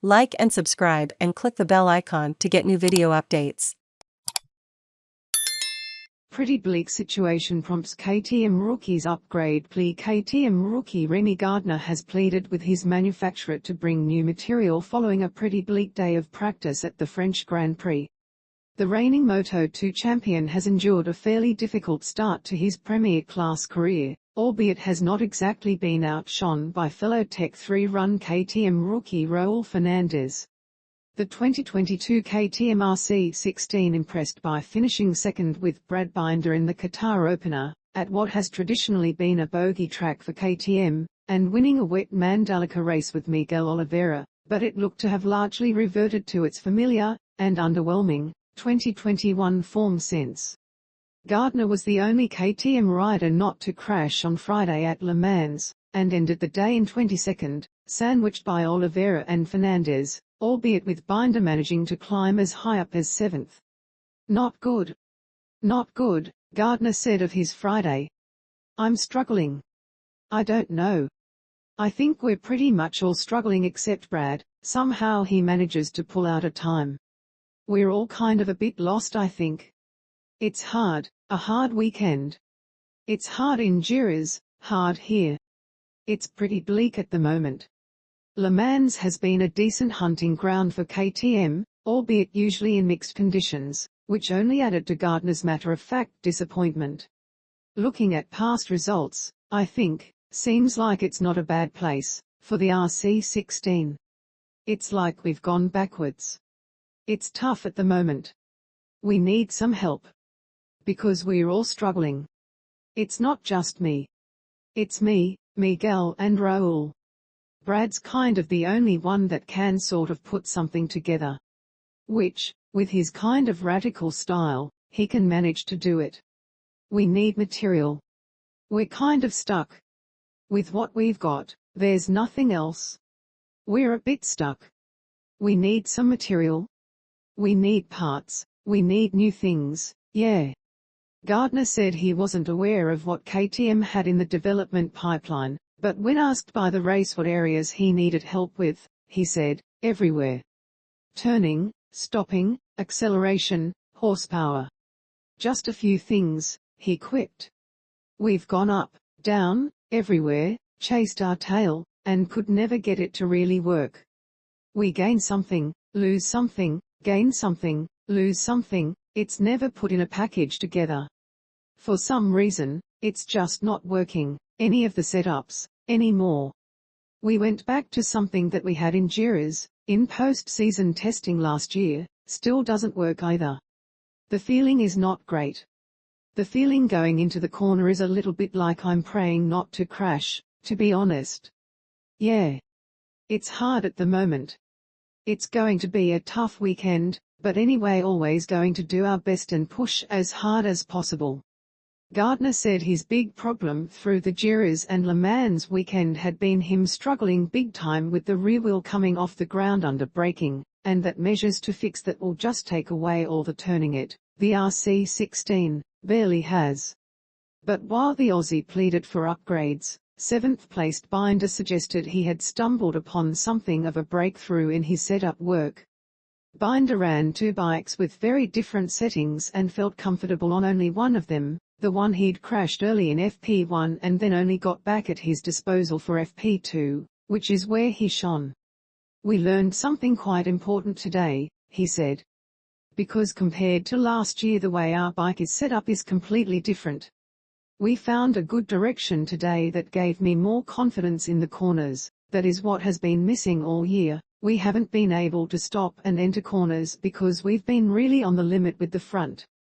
Like and subscribe and click the bell icon to get new video updates. Pretty bleak situation prompts KTM rookies upgrade Plea. KTM rookie Remy Gardner has pleaded with his manufacturer to bring new material following a pretty bleak day of practice at the French Grand Prix. The reigning Moto2 champion has endured a fairly difficult start to his Premier Class career, albeit has not exactly been outshone by fellow Tech 3 run KTM rookie Raul Fernandez. The 2022 KTM RC16 impressed by finishing second with Brad Binder in the Qatar opener, at what has traditionally been a bogey track for KTM, and winning a wet Mandalika race with Miguel Oliveira, but it looked to have largely reverted to its familiar, and underwhelming, 2021 form since. Gardner was the only KTM rider not to crash on Friday at Le Mans, and ended the day in 22nd, sandwiched by Oliveira and Fernandez, albeit with Binder managing to climb as high up as 7th. Not good. Not good, Gardner said of his Friday. I'm struggling. I don't know. I think we're pretty much all struggling except Brad. Somehow he manages to pull out a time. We're all kind of a bit lost, I think. It's hard, a hard weekend. It's hard in Jerez, hard here. It's pretty bleak at the moment. Le Mans has been a decent hunting ground for KTM, albeit usually in mixed conditions, which only added to Gardner's matter-of-fact disappointment. Looking at past results, I think, seems like it's not a bad place for the RC16. It's like we've gone backwards. It's tough at the moment. We need some help. Because we're all struggling. It's not just me. It's me, Miguel and Raul. Brad's kind of the only one that can sort of put something together. Which, with his kind of radical style, he can manage to do it. We need material. We're kind of stuck. With what we've got, there's nothing else. We're a bit stuck. We need some material. We need parts, we need new things, yeah. Gardner said he wasn't aware of what KTM had in the development pipeline, but when asked by the race what areas he needed help with, he said, everywhere. Turning, stopping, acceleration, horsepower. Just a few things, he quipped. We've gone up, down, everywhere, chased our tail, and could never get it to really work. We gain something, lose something, gain something, lose something, it's never put in a package together. For some reason, it's just not working, any of the setups, anymore. We went back to something that we had in Jerez, in post-season testing last year, still doesn't work either. The feeling is not great. The feeling going into the corner is a little bit like I'm praying not to crash, to be honest. Yeah. It's hard at the moment. It's going to be a tough weekend, but anyway always going to do our best and push as hard as possible. Gardner said his big problem through the Jerez and Le Mans weekend had been him struggling big time with the rear wheel coming off the ground under braking, and that measures to fix that will just take away all the turning it, the RC16, barely has. But while the Aussie pleaded for upgrades, 7th-placed Binder suggested he had stumbled upon something of a breakthrough in his setup work. Binder ran 2 bikes with very different settings and felt comfortable on only one of them, the one he'd crashed early in FP1 and then only got back at his disposal for FP2, which is where he shone. We learned something quite important today, he said. Because compared to last year the way our bike is set up is completely different. We found a good direction today that gave me more confidence in the corners. That is what has been missing all year. We haven't been able to stop and enter corners because we've been really on the limit with the front.